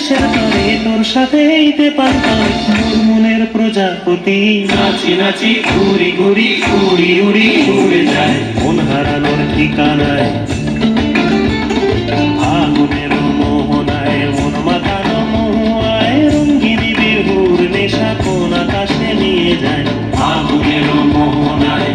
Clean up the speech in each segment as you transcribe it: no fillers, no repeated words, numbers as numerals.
আকাশের তরে তোর সাথে এইতে পারতাম মোর মনের প্রজাপতি। নাচি নাচি ঘুরি ঘুরি উড়ি উড়ি উড়ে যায় মন হারানোর ঠিকানায় ফাগুনের মোহনায় মন মাতানো মহুয়ায় রঙ্গিনী বিহুর নেশা কোন আকাশে নিয়ে যায়। ফাগুনের মোহনায়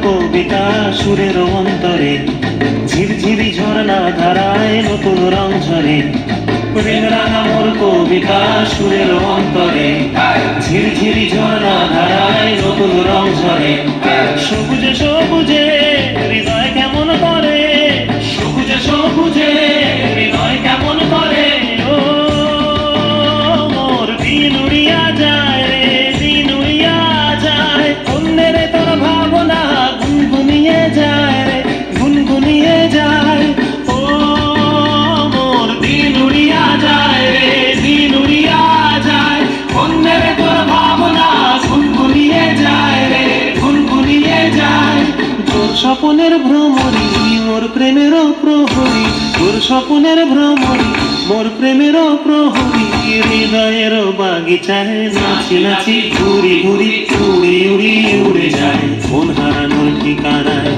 কবিতা সুরের অন্তরে ঝিরঝিরি ঝর্ণা ধারায় নতুন রং ঝরে। প্রেম রাঙা মোর কবিতা সুরের অন্তরে ঝিরঝিরি ঝর্ণা ধারায় নতুন রং ঝরে। সবুজে সবুজে হৃদয় কেমন করে, সবুজে সবুজে হৃদয় কেমন করে। ও মোর দিন উড়িয়া যায় রে, দিন উড়িয়া যায়। অন্যের তোর ভাবনা গুনগুনিয়ে যায় রে, গুনগুনিয়ে যায়। ও মোর দিন উড়িয়া যায় রে, দিন উড়িয়া যায়। অন্যের তোর ভাবনা গুনগুনিয়ে যায় রে, গুনগুনিয়ে যায়। তোর স্বপনের ভ্রমরি মোর প্রেমেরও প্রহরী, তোর স্বপনের ভ্রমরি মোর প্রেমেরও প্রহরী। হৃদয়ের বাগিচায় নাচি নাচি ঘুরি ঘুরি উড়ি উড়ি উড়ে যায় মন হারানোর ঠিকানায়।